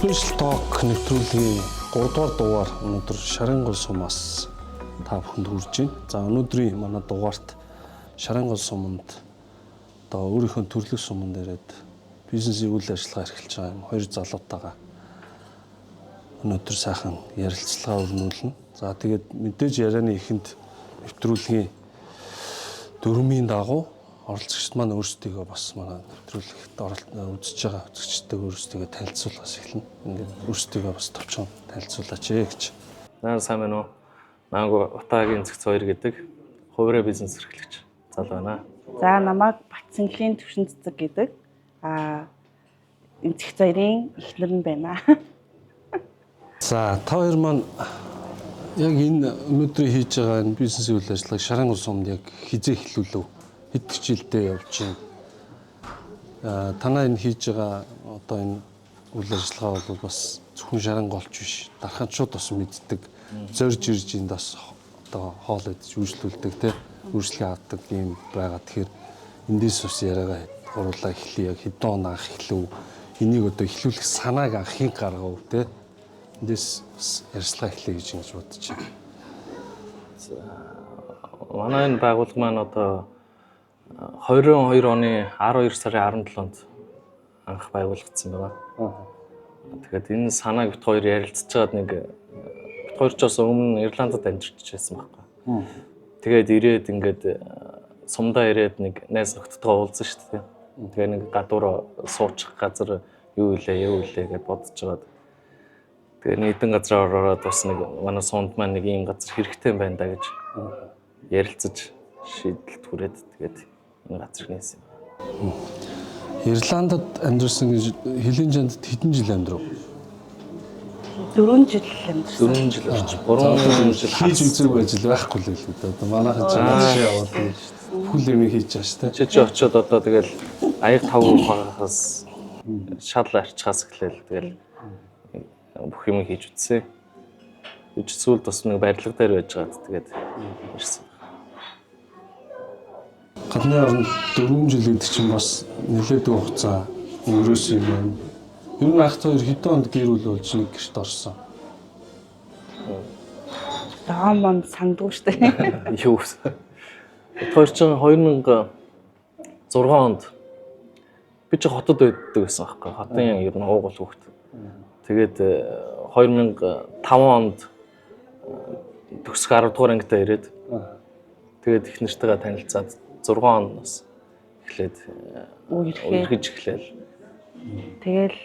Special Talk нэвтрүүлгийн 3 дугаар дугаар өнөөдөр Шарангол сумаас та бүхэнд хүрж байна. За өнөөдрийн манай дугаарт Шарангол суманд одоо өөрийнхөө төрлөх суманд ирээд бизнесийн үйл ажиллагаа эрхэлж байгаа юм хоёр залуутайгаа өнөөдөр сайхан ярилцлага өрнүүлнэ. За тэгээд мэдээж ярианы эхэнд нэвтрүүлгийн дөрмийн дагуу оролцогчид маань өөрсдийгөө бас манай нэвтрүүлэгт үзэж байгаа үзэгчдэд өөрсдийгөө танилцуулгаас эхэлнэ. Ингээд өөрсдийгөө бас товчхон танилцуулаач гэж. Сайн байна уу? Наанго Утаагийн цэгц 2 гэдэг хувираа бизнес эрхлэгч залуу байна. За намайг Батсангийн төвшин цэцэг гэдэг. Энэ цэгц 2-ын эхнэр нь байна. За та хоёр маань яг энэ өнөөдрийн хийж байгаа энэ бизнесийн үйл ажиллагааг Шарангол сумд яг хизээ эхлүүлв? Хэд жилдээ явж байна? Танаа энэ хийж байгаа одоо энэ үйл ажиллагаа бол бас зөвхөн Шаранголч биш. Дарханчууд бас мэддэг. Зорж ирж энд бас одоо хоол идэж үйлчлүүлдэг те үйлчлэгээ авдаг юм байгаа. Тэгэхээр эндээс бас яриагаа гурлаа эхлэе. Яг хэдэн он анх эхлэв? Энийг одоо эхлүүлэх санааг анх хэн гаргав те? Эндээс бас ярьцлага эхлэе гэж бодож байна. Манай энэ байгууллага маань одоо 22 оны 12 сарын 17-нд анх байгуулагдсан байна. Тэгэхээр энэ санааг бит хоёр ярилцж байгаад нэг бит хоёр ч бас өмнө Ирландд амьдарч байсан байхгүй. Тэгээд ирээд ингээд сумдаа ирээд нэг найз нөхдөдөө уулзсан шүү дээ. Тэгээ нэг гадуур суучих газар юу илээ гэж бодож байгаад тэгээ нэгэн газар ороод бас нэг манай суунд маань нэг ийм газар хэрэгтэй юм байна да гэж ярилцаж шийдэлд хүрээд тэгээд энэ газар нээсэн юм. Ирландд амьдарсан гэж Хилийн жандд хэдэн жил амьдрав? 4 жил амьдарсан. 4 жил орчих. 3 жил хийж үзээгүй ажил байхгүй л л дээ. Одоо манайхан ч жишээ яваад бүхэл юм хийж байгаа шүү дээ. Чи очиод одоо тэгэл аяг 5 хагаас шал арчхаас эхлээл тэгэл бүх юм хийж үзсэн. Үж сүүлд бас нэг барилга дээр байж байгаад тэгээд ирсэн. Гадны орнд 4 жил гэдэг чинь бас нэлээд хугацаа өнгөрөөсөн юм байна. Ер нь ахт хоёр хэдэн онд гэр бүл болж нэг гэрт орсон? Даамон сандгүй шүү дээ. Юу вэ? Тэр чинь 2006 онд би ч хотод байдаг байсан байхгүй. Хотын ер нь уугуул хөвгт. Тэгээд 2005 онд төгсөх 10 дугаар ангитай ирээд тэгээд их нартайгаа танилцаад 6 оноос эхлээд үргэлж эхлэв. Тэгэл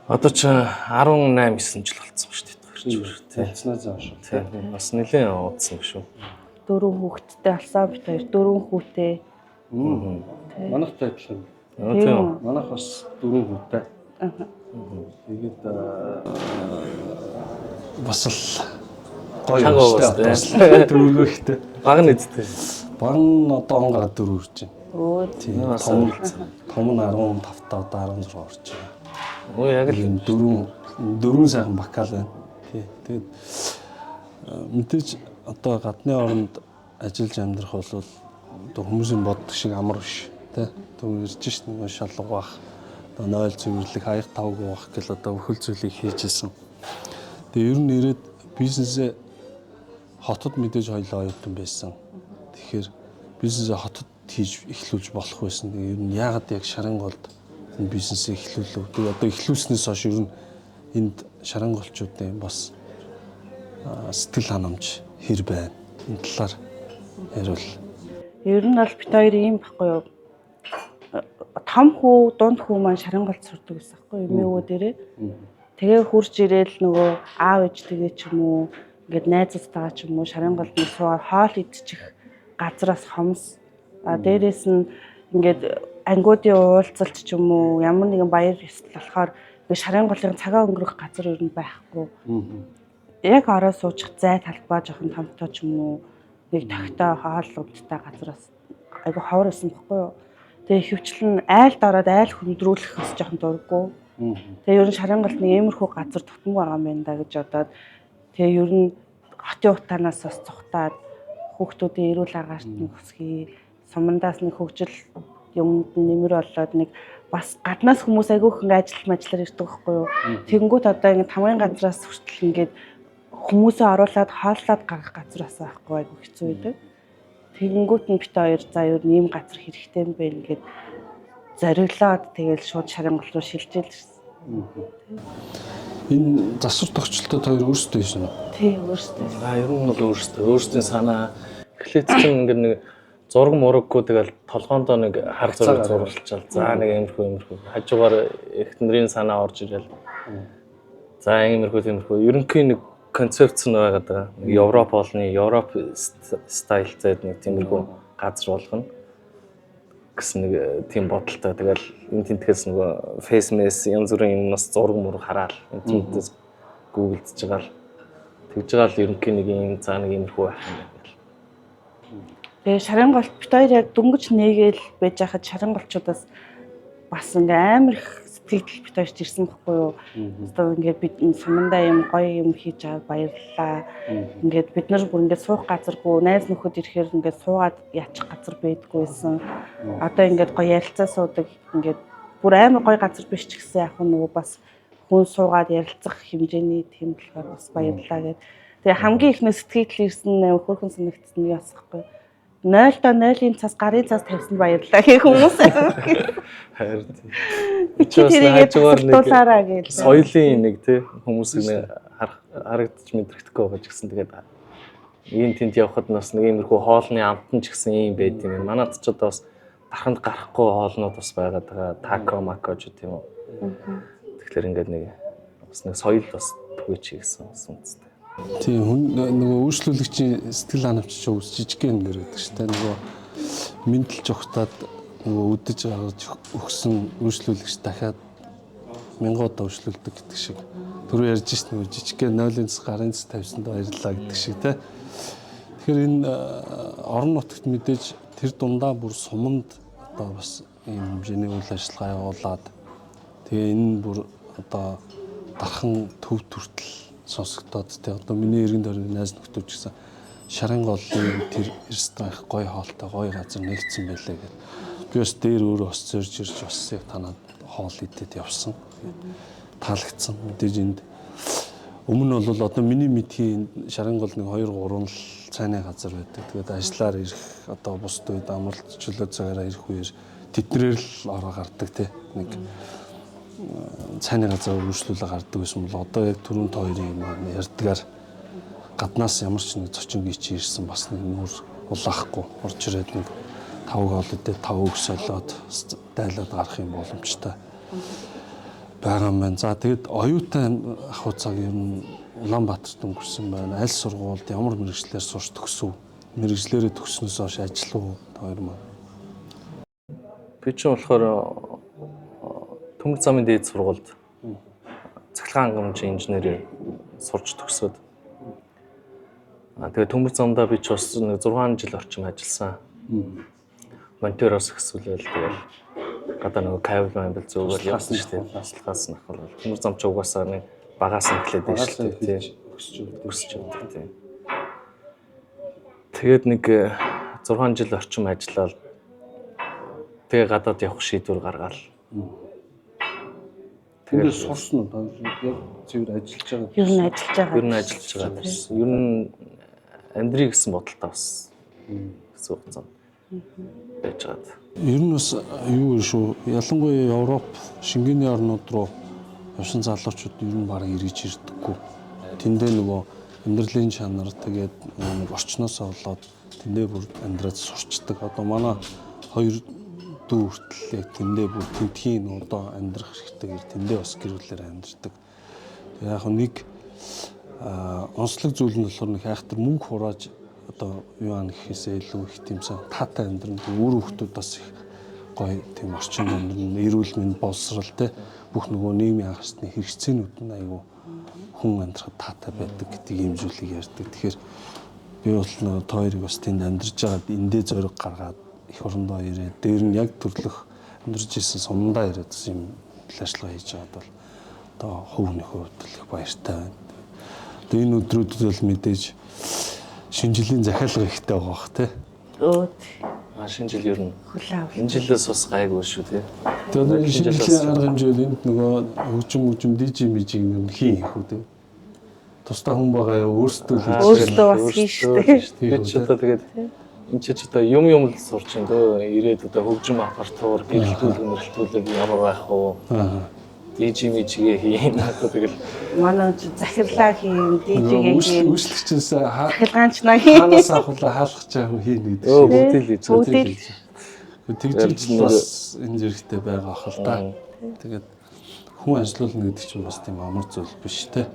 одоо ч 18 9 жил болсон шүү дээ. Танилцнаа заа шүү. Тийм бас нэлээд удсан юм шүү. 4 хүүхэдтэй алсан бит хоёр 4 хүүтэй. Манайхтай адилхан. Тийм. Манайх бас 4 хүүтэй. Тэгээд бас л гоё шүү. Дөрөвгөөхтэй. Баг нэдтэй. Баг нь одоо он гараад 4 үрж байна. Өө Тийм. Том нь 15 та одоо 16 орж байна. Өө яг л 4 сайхан бакал байна. Тий. Тэгээд мэдээж одоо гадны оронд ажиллаж амьдрах бол одоо хүмүүсийн боддог шиг амар биш. Тэ. Түн ирж шít нэг шалгах, одоо нойл цэвэрлэх, аяг тавг уух гэл одоо бүхэл зүйлийг хийжсэн. Тэгээ ер нь ирээд бизнесээ хотод мэдээж хоёлоо оюутан байсан. Тэгэхээр бизнесээ хотод хийж эхлүүлж болох байсан. Тэгээ ер нь яагаад яг Шаранголд энэ бизнесээ эхлүүлв? Тэгээ одоо эхлүүлснээс хойш ер нь энд шаранголчуудын бас сэтгэл ханамж хэр байна? Энэ талаар яриул. ер нь бол бит хоёр ийм байхгүй юу? Том хүү, дунд хүү маань Шаранголд сурдаг байсан байхгүй юу? Эмээгөө дээрээ. Тэгээ хурж ирээл нөгөө аав ээжтэйгээ ч юм уу ингээд найзтайгаа ч юм уу Шаранголд нэг суугаад хоол идчих газраас хомс. Дээрээс нь ингээд ангиудын уулзалт ч юм уу ямар нэгэн баяр ёслол болохоор Шаранголын цагаа өнгөрөх газар ер нь байхгүй. Яг ороо суучих зай талбай жоохон томтой ч юм уу нэг тогтой хоол удтай газраас айгу ховор байсан байхгүй юу. Тэгээ хөвчлэн айлд ороод айл хөндрүүлэх бас жоохон дурггүй. Тэгээ ер нь Шаранголд нэг иймэрхүү газар тутам байгаа юм байна да гэж бодоод тэгээ ер нь хотын утаанаас бас цухтаад хүүхдүүдийн эрүүл агаарт нь өсгий. Сумандаас нэг хөгжил юмд нэмэр болоод нэг бас гаднаас хүмүүс айгүйх ингээд ажиллаар ирдэг байхгүй юу. Тэгэнгүүт одоо ингээд тамгын газраас хүртэл ингээд хүмүүсээ оруулаад хооллоод гаргах газраас байхгүй айгүй хэцүү байдаг. Тэгэнгүүт нь бит хоёр за юу нэм газар хэрэгтэй юм бэ ингээд зориглоод тэгэл шууд шарын гол руу шилжээл ирсэн. Энэ засвар тогтчлолтод хоёр өөрсдөө хийсэн үү? Тий, өөрсдөө. Ер нь бол өөрсдийн санаа эхлээд чинь ингээд нэг зураг мураггүй тэгэл толгоондоо нэг хар зураг зурвалчаал. За нэг иймэрхүү хажуугаар эхнэрийн санаа орж ирэл. За иймэрхүү ерөнхий нэг концепц нь байгаад байгаа. Европ болны Европ стайлтай нэг тиймэрхүү газар болгоно гэсэн нэг тийм бодолтой. Тэгэл энэ тентгээс нөгөө фейсмэс янз бүрийн юмнаас зураг мураг хараад энэ тентгээс гуглдж байгаа л тэгж байгаа л ерөнхий нэг юм цаа нэг иймэрхүү байх юм байна. Тэгээ шарын голт бит хоёр яг дөнгөж нээгээл байж хахад шарын голчудаас бас ингээ амар их сэтгэл бит хоёрт ирсэн байхгүй юу. Одоо ингээ бид сумандаа юм гоё юм хийж аваад баярлалаа. Ингээд бид нар бүр ингээ суух газаргүй найз нөхөд ирэхээр ингээ суугаад яачих газар байдггүйсэн. Одоо ингээд гоё ярилцаа суудаг ингээд бүр амар гоё газар биш ч гэсэн яг нөгөө бас хүн суугаад ярилцах хэмжээний тийм болохоор бас баярлалаа гэдэг. Тэгээ хамгийн ихний сэтгэл ирсэн амар хөөрхөн санагдсан нь яас гэхгүй. 0.0-ийн цас гарын цас тавьсан баярлалаа гэх хүмүүс. Харин тийм. Би ч тэрийгээ дуулаараа гэж. Соёлын нэг тий хүмүүсийг нэг харагдаж мэдрэхдэггүй байгаа ч гэсэн тэгээд ийм тэнд явхад нас нэг иймэрхүү хоолны амтан ч гэсэн ийм байд юм. Манайд ч одоо бас дарханд гарахгүй хоолнууд бас байгаад байгаа. Тако мако ч тийм үү. Тэгэхээр ингээд нэг бас нэг соёл бас түгээч гэсэн үстэй. Тийм хүн нөгөө үйлчлүүлэгчийн сэтгэл ханамжч жижигхэн нэр байдаг шүү дээ. Нөгөө мэдлж ухтаад нөгөө үдэж гаргаж өгсөн үйлчлүүлэгч дахиад 1000 удаа үйлчлүүлдэг гэдэг шиг. Түрүү ярьж шít нөгөө жижигхэн 0-ын цэс гарын цэс тавьсанд баярлалаа гэдэг шиг тий. Тэгэхээр энэ орон нутагт мэдээж тэр дундаа бүр суманд одоо бас ийм хэмжээний үйл ажиллагаа явуулаад тэгээ энэ бүр одоо дархан төв төртөл сонсогдоод тий одоо миний эргэн тойрны найз нөхдөд гэсэн шарын голын тэр ресторан гоё хоолтой гоё газар нэгдсэн байлээ гэдэг. Би бас дээр өөрөө бас зорж ирж бас яг танаад хоол идэд явсан. Таалагдсан. Мэдээж энд өмнө нь бол одоо миний мэдхийн шарын гол нэг 2 3 л цайны газар байдаг. Тэгээд ажиллаар ирэх одоо бусд үед амралт чөлөө цагаараа ирэх үеэр тэднэрээр л ороо гардаг тий нэг цайны газар үргэлжлүүлээ гардаг байсан бол одоо яг түрүүн хоёрын юм ярьдгаар гаднаас ямар ч нэг зочин гिच ирсэн бас нэг нүүр улаахгүй орж ирээд нэг 5 гол идэ 5 өсөлөөд дайлаад гарах юм боломжтой байгаа юм байна. За тэгэд оюутай ахуй цаг юм Улаанбаатарт өнгөрсөн байна. Аль сургуульд ямар мэрэгчлэр сурч төгсөв? Мэрэгчлэрээ төгснөөс хойш ажил уу хоёр маань? Би ч болохоор Төмөр замын дээд сургуульд цахилгаан хангамжийн инженерээр сурч төгсөөд тэгээ Төмөр замдаа би ч бас 6 жил орчим ажилласан. Монтёроос ихсүүлэл тэгэл гадаа нөгөө кабель мобиль зөөгөл явсан шүү дээ. Таслахаас нь ахвал Төмөр зам ч угаасаа нэг багаас нь эхлээд байна шүү дээ. Өсөж явдаг тийм. Тэгээд нэг 6 жил орчим ажиллаад тэгээ гадаад явах шийдвэр гаргаад тэгээд сурсан уу? Яг зөвөр ажиллаж байгаа. Ер нь ажиллаж байгаа. Ер нь ажиллаж байгаа. Ер нь амьдрий гэсэн бодолтой бас гэсэн хугацаанд байж байгаа. Ер нь бас юу вэ шүү? Ялангуяа Европ, Шенгений орнууд руу явсан залуучууд ер нь бараг эргэж ирдэггүй. Тэндээ нөгөө амьдралын чанар тэгээд нэг орчноосоо болоод тэндээ бүр амьдраад сурчдаг. Одоо манай хоёр дүү хүртэл яг тэндээ бүр тентхийн одоо амьдрах хэрэгтэй гэр тэндээ бас гэрүүлээр амьдэрдэг. Тэгээд яг нэг онцлог зүйл нь болохоор нэг хайхтар мөнгө хурааж одоо юу ан гэхээсээ илүү их тиймсэн таатай амьдрын өөр хүмүүс бас их гоё тийм орчин амьдрын эрүүл мэнд боловсрал те бүх нөгөө нийгмийн анх шатны хэрэгцээнүүд нь айгүй хүн амьдрахад таатай байдаг гэдэг ийм зүйлийг ярьдаг. Тэгэхээр би бол нөгөө тойрог бас тэнд амьдарч байгаад эндээ зориг гаргаад их орондоо ирээд дээр нь яг төрлөх амьдарч исэн сумдаа ирээд бас юм ажиллагаа хийж байгаад бол одоо хувийн хувьд их баяртай байна. Тэгээ энэ өдрүүдэд бол мэдээж шинэ жилийн захиалга ихтэй байгаа бох тий. Өө. Шинэ жил ер нь Хүлээв. энэ жилээс бас гайгүй шүү тий. Тэгээд шинжлэлийн арга хэмжээ энд нөгөө хөгжим дижимижиг юм хийн хүү тэ. Тусдаа хүн байгаа өөрсдөө л Өөрсдөө бас хийн штэ. Би ч одоо тэгээд энэ ч одоо юм л сурч ин дөө ирээд одоо хөгжим апартуур гэрэлтүүлэг ямар байх вэ? Дижимижгээ хийн одоо тэгэл Манай захирлаа хийн, дижигээ хийн. Үйлчлэгчээс Захиргаанчнаа хийн. ханаас авахлаа хаалгах чам хийн гэдэг шиг. бүгдийг л Бүгдийг Тэгжиж бас энэ зэрэгтэй байгаа хэл та. Тэгээд хүн ажилуулна гэдэг чинь бас тийм амар зүйл биш те.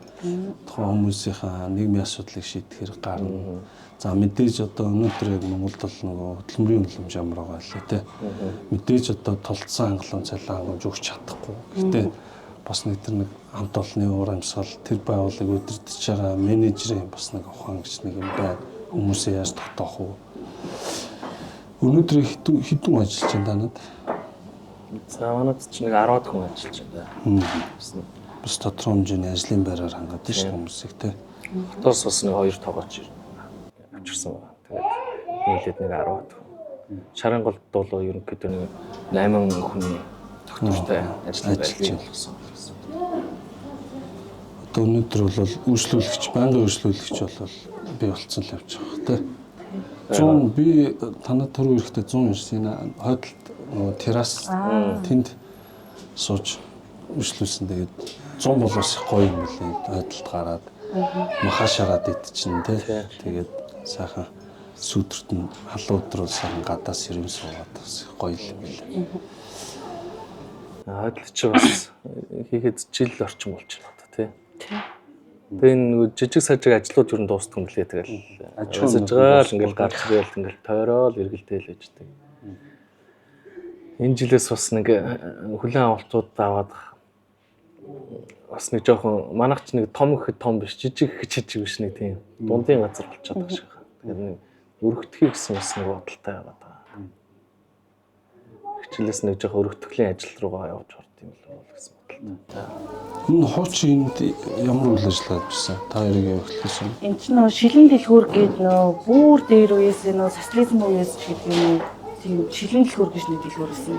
Тухайн хүмүүсийнхаа нийгмийн асуудлыг шийдэхээр гарна. За мэдээж одоо өнөөдөр яг Монголд бол нөгөө хөдөлмөрийн хөлөмж ямар байгаа лээ те. Мэдээж одоо толцсон хангалуун цалин хангамж өгч чадахгүй. Гэхдээ бас нэг тэр нэг хамт олонны уур амьсгал тэр байгууллагыг удирдах байгаа менежерийн бас нэг ухаан гэж нэг юм байна. Хүмүүсээ яаж тогтоох вэ? Өнөөдөр хэдэн ажиллаж байна танад? За манайд ч нэг 10-д хүн ажиллаж байна. Бас тодорхой хэмжээний ажлын байраар хангаад шүү дээ хүмүүсийг те. Хотоос бас нэг 2 тоогооч авчирсан байна. Тэгээд нийлээд нэг 10-д хүн. Шаранголд бол ерөнхийдөө нэг 8 хүний тогтвортой ажлын байр болсон. Одоо өнөөдөр бол үйлчлүүлэгч, байнгын үйлчлүүлэгч бол би болцсон л явж байгаа те. 100 би танад түрүү ирэхдээ 190 энэ хойдолд нөгөө террас тэнд сууж үйлчлүүлсэн. Тэгээд 100 болоос их гоё юм лээ. Хойдолд гараад махаа шараад идчихэн те. Тэгээд сайхан сүйдэрт нь халуун өдрөө сайхан гадаас ирэм суугаад бас гоё юм лээ. Хойдолд чи бас хийхэд жил орчим болж байна одоо тий. Тэгээ нэг жижиг сажиг ажлууд юу н дуустдаг юм лээ тэгэл. Ажиж байгаа л ингээл гарч ирээл ингээл тойрол эргэлдээл ээждэг. Энэ жилээс бас нэг хүлэн авалтууд аваад бас нэг жоохон манайх ч нэг том ихэд том биш жижиг ихэд жижиг биш нэг тийм дундын газар болчиход байгаа шиг. Тэгэхээр нэг өргөдөхийг гэсэн бас нэг бодолтой яваад байгаа. Хичээлээс нэг жоохон өргөтгөлийн ажил руугаа явж орд юм л гэсэн бодолтой. Энэ хуучин энд ямар үйл ажиллагаа хийсэн? Та хоёрыг явуулсан. Энд ч нөө шилэн дэлгүүр гээд нөө бүр дээр үеэс нөө социализм үеэс ч гэдэг юм тийм шилэн дэлгүүр гэж нэг дэлгүүр байсан.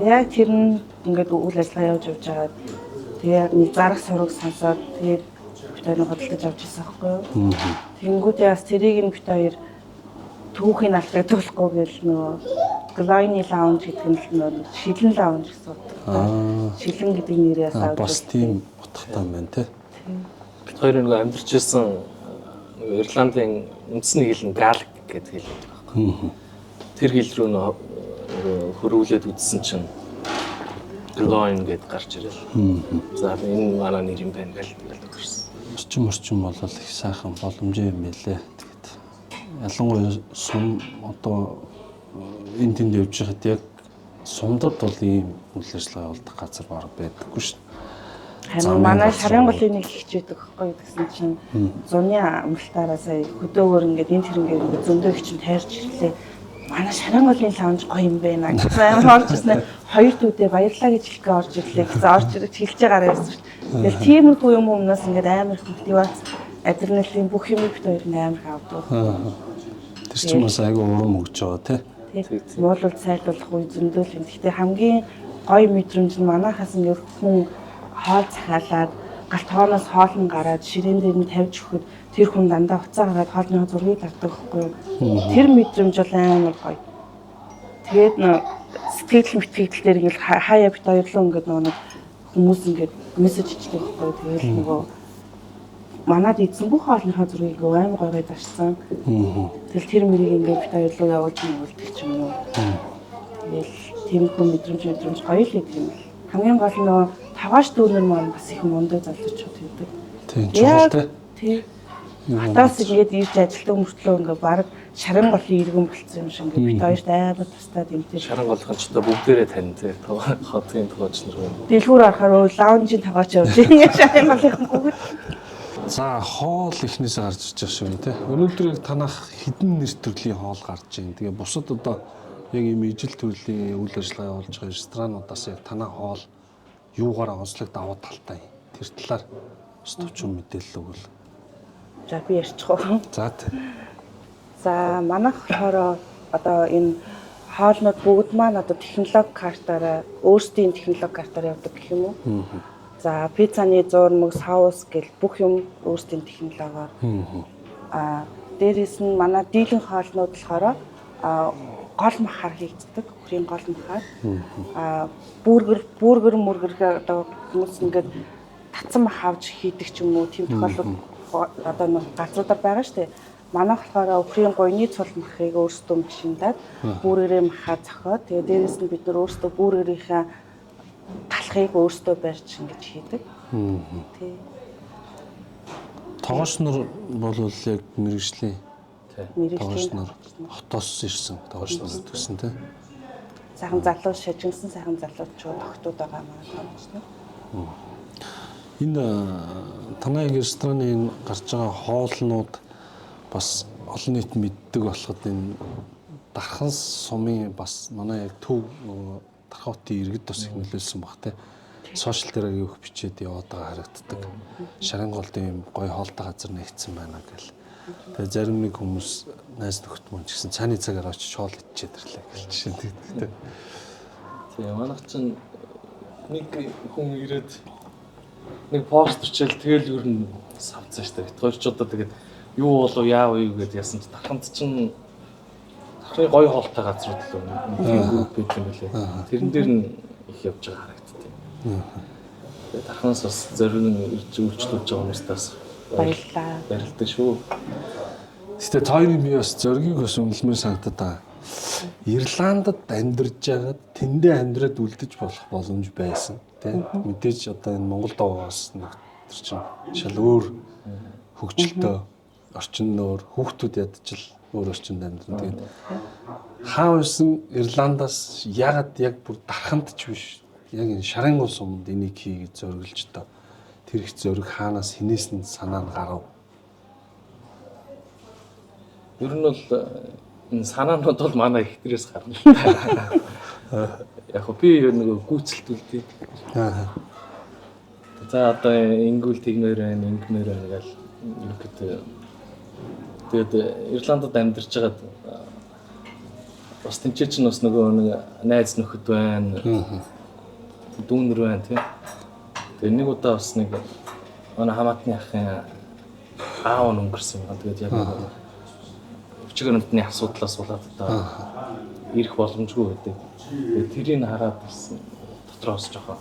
Тэгээ яг тэр нь ингээд үйл ажиллагаа явж байгаа. Тэгээ нэг зарах сураг сонсоод тэгээд бит хоёр хөдөлгөж авч ирсэн байхгүй юу? Тэнгүүдээ бас тэрийг нь бит хоёр түүхийн алдагдуулахгүй гэл нөө Glowing Lounge гэдэг нь нөө шилэн лаунж гэсэн утгатай. Шилэн гэдэг нэрээс авч бас тийм утгатай юм байна те. Бид хоёр нэг амьдарч ирсэн Ирландын үндэсний хэл нь Gaelic гэдэг хэл байдаг. Тэр хэл рүү нөө хөрвүүлээд үзсэн чинь Glowing гэдээ гарч ирэл. За энэ манай нэр юм байна гэл тэгсэн. Орчим бол их сайхан боломжтой юм байлээ. Тэгээд ялангуяа сум одоо энэ тэнд явж байхад яг сумдад бол ийм үйл ажиллагаа явуулдаг газар баг байдаггүй шүү дээ. Харин манай шарын голын нэг хичээдэг байхгүй гэсэн чинь зуны амралтаараа сая хөдөөгөр ингээд энэ тэр ингээд зөндөө их чинь тайрч ирлээ. Манай шарын голын лаунж гоё юм байна. Гэсэн орж ирсэн. Хоёр дүүдээ баярлаа гэж хэлэхдээ орж ирлээ. Гэсэн орж ирж хэлж байгаараа байсан шүү дээ. Тэгэл тиймэрхүү юм өмнөөс ингээд амар их мотивац адреналин бүх юм бит хоёр амар их авдаг. Тэр чинь бас айгүй урам өгч байгаа тий. Муулал сайлуулах үе зөндөө л юм. Гэхдээ хамгийн гоё мэдрэмж нь манайхаас ингээд хүн хоол захиалаад галт тооноос хоол нь гараад ширээн дээр нь тавьж өгөхөд тэр хүн дандаа уцаа гараад хоолны зургийг авдаг байхгүй юу? Тэр мэдрэмж бол амар гоё. Тэгээд сэтгэл мэтгэл дээр ингээд хаяа бит хоёрлоо ингээд нэг хүмүүс ингээд мессеж хийдэг байхгүй юу? Тэгээд нөгөө манад эзэн бүх хоолныхоо зургийг амар гоё дашсан. Тэгэл тэр мөрийг ингээд бит хоёрлоо явуулж өгдөг ч юм уу. Тэгэл тиймэрхүү мэдрэмж гоё л гэдэг юм л. Хамгийн гол нь нөгөө тавааш дүүнэр маань бас их мундаг залуучууд байдаг. Тийм чухалтай. Тийм. Хатаас ингээд ирж ажилтан мөртлөө ингээд баг шарын голын иргэн болцсон юм шиг ингээд бит хоёрт амар тустаад юм тийм. Шарын голын ч одоо бүгдээрээ тань тий. Хотын тогооч нар. Дэлгүүр арахаар лаунжийн тогооч явж байгаа шарын голын бүгд. За хоол ихнээсээ гарч иж байгаа шүү тий. Өнөөдөр яг танах хэдэн нэр төрлийн хоол гарч ийн. Тэгээ бусад одоо яг ийм ижил төрлийн үйл ажиллагаа явуулж байгаа ресторануудаас яг танаа хоол юугаараа онцлог давуу талтай тэр талаар бас төвчөн мэдээлэл өгвөл. За би ярьчих уу. За тий. За манайх болохоор одоо энэ хоолнууд бүгд маань одоо технологи картаараа өөрсдийн технологи картаар явдаг гэх юм уу. За пиццаны зуурмаг, соус гэл бүх юм өөрсдийн технологиор. Дээрээс нь манай дийлэн хоолнууд болохоор гол махаар хийгддэг. Хүрийн гол махаар. Бүргэр мөргөр одоо хүмүүс ингээд татсан мах авч хийдэг ч юм уу тийм тохиолдол одоо нэг газруудаар байгаа шүү дээ. Манайх болохоор өхрийн гойны цул махыг өөрсдөө машиндаад бүргэрээ махаа зохиод тэгээ дээрээс нь бид нар өөрсдөө бүргэрийнхээ талхыг өөрсдөө барьж ингэж хийдэг. Тий. Тоогоос нар бол яг мэрэгжлийн тоогоос нар Мэргэжлийн хотоос ирсэн тоогоос нар гэсэн тийм. сайхан залуу шажигнсан сайхан залуучууд охтууд байгаа маань тоогоос нар. Энэ танай рестораны энэ гарч байгаа хоолнууд бас олон нийт мэддэг болоход энэ Дархан сумын бас манай яг төв Дархан хотын иргэд бас их нөлөөлсөн баг те. Сошиал дээр аяг их бичээд яваад байгаа харагддаг. Шаранголд ийм гоё хоолтой газар нэгдсэн байна гэл. Тэгээ зарим нэг хүмүүс найз нөхд мөн ч гэсэн цааны цагаар очиж хоол идчихэд ирлээ гэл жишээ тэгдэг те. Тэгээ манайх чинь нэг хүн ирээд нэг пост өчөөл тэгэл ер нь савцсан шүү дээ. Хоёр ч удаа тэгээд юу болов яав юу гэдээ ясан ч Дарханд чинь Дарханы гоё хоолтой газрууд л нэг групп байдаг юм билээ. Тэрэн дээр нь их явж байгаа харагддаг. Тэгээд Дарханаас бас зориг ирж үйлчлүүлж байгаа хүмүүстээс баярлалаа шүү. Гэтэ тойрны би бас зоргийг бас үнэлмээр санагдаад байгаа. Ирландд амьдарч байгаад тэндээ амьдраад үлдэж болох боломж байсан. Тэ мэдээж одоо энэ Монгол доогоос нэг тэр чинь шал өөр хөгжилтэй орчин нөр хүүхдүүд ядчил өөр орчинд амьдран тэгээд хаавсан Ирландаас ягаад яг бүр Дарханд ч биш яг энэ Шарын улс өмнөд энийг хийгээд зориулж одоо тэр их зориг хаанаас хинээс нь санаа нь гарав. Ер нь бол энэ санаанууд бол манай ихтрээс гарна л та. Яг хөө би нэг гүйцэлтүүлдэг. За одоо ингүүл тэгмээр байна, ингэмээр байна гэл ерөөхдөө тэгээд Ирландд амьдарч байгаад бас тэнцээ чинь бас нөгөө нэг найз нөхөд байна. Дүүнэр байна тийм. Тэгээд нэг удаа бас нэг манай хамаатны ахын аав нь өнгөрсөн юм. Тэгээд яг нэг өчигөрөндний асуудлаас болоод одоо ирэх боломжгүй байдаг. Тэгээд тэрийг хараад бас дотроос жоохон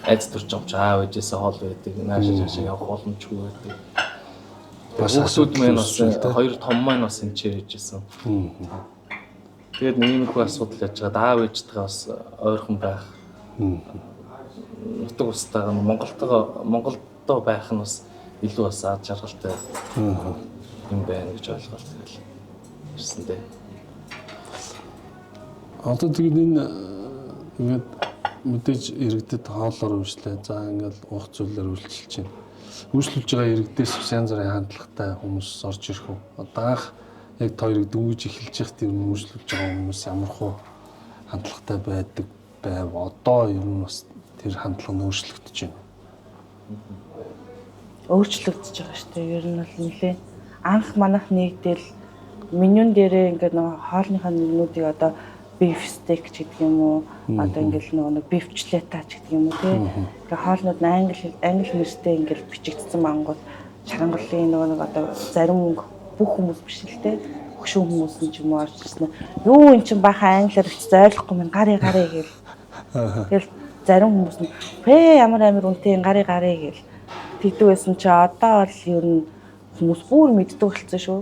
айц турч авч аав ээжээсээ хоол байдаг. Наашаа явах боломжгүй байдаг. Бас асуудал маань бас хоёр том маань бас энэ чирээжсэн. Тэгээд нэг юм их асуудал яаж байгаа аав ээжтэйгээ бас ойрхон байх. Нутаг устдаа Монголдоо байх нь бас илүү бас аз жаргалтай юм байна гэж ойлголт тэгэл ирсэн дээ. Одоо тэгээд энэ ингээд мэдээж иргэдэд хоолоор үйлчлээ. За ингээд уух зүйлээр үйлчилж байна. Үйлчлүүлж байгаа иргэдээс янз бүрийн хандлагатай хүмүүс орж ирэх үү? Одоо анх яг хоёрыг дөнгөж эхэлж явах тийм үйлчлүүлж байгаа хүмүүс ямар хөө хандлагатай байдаг байв. Одоо ер нь бас тэр хандлага нь өөрчлөгдөж байна. Өөрчлөгдөж байгаа шүү дээ. Ер нь бол нэлээ анх манайх нэгдэл менюн дээрээ ингээд нэг хоолныхаа менюдыг одоо beef steak ч гэдэг юм уу одоо ингээд нэг beef chuleta ч гэдэг юм уу тий. Тэгээ хоолнууд англи нэртэй ингээд бичигдсэн мангууд Шаранголын нэг одоо зарим бүх хүмүүс биш л тий. Хөшөө хүмүүс нь ч юм уу орж ирсэн. Юу эн чин бахан англиар бичиж ойлгохгүй мэн гарыг гэл. Тэгэл зарим хүмүүс нь ямар амир үнэтэй гарыг гэл тэгдэг байсан чи одоо бол ер нь хүмүүс бүр мэддэг болсон шүү.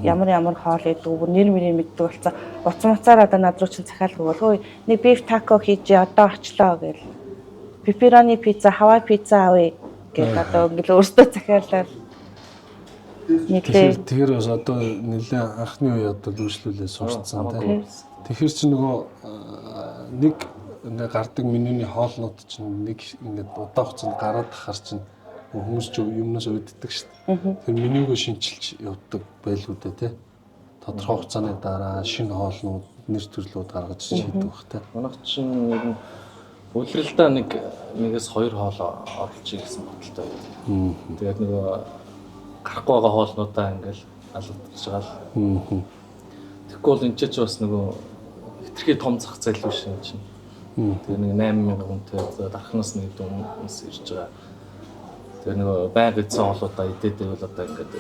Ямар хоол идэг бүр нэр мөрөө мэддэг болсон. Уцмацаар одоо над руу чинь захиалга бол хөөе нэг beef taco хийж одоо очлоо гэл. Pepperoni pizza, Hawaii pizza авъя гэл одоо ингээл өөртөө захиалаад Тэгэхээр бас одоо нэлээ анхны үе одоо үйлчлүүлээ сурцсан тийм. Тэгэхээр чи нөгөө нэг ингээ гардаг менюний хоолнууд чинь нэг ингээд удаан хугацаанд гараад тахаар чинь хүмүүс ч юмнаас өвддөг шүү дээ. Тэр менюгөө шинчилж явдаг байлгүй дээ тий. Тодорхой хугацааны дараа шинэ хоолнууд нэр төрлүүд гаргаж шийдэх бах тий. Манайх чинь ер нь үлрэлдээ нэгээс хоёр хоол оруулчих гэсэн бодолтой байдаг. Тэгээд нөгөө гарахгүй байгаа хоолнуудаа ингээл алгадчихж байгаа л. Тэгэхгүй бол энэ ч бас нөгөө хэтэрхий том зах зээл биш юм чинь. Тэгээ нэг 8000 хүнтэй дархнаас нэг хүмүүс ирж байгаа. Тэгээ нэг байнга эзэн хоолуудаа идээд байвал одоо ингээд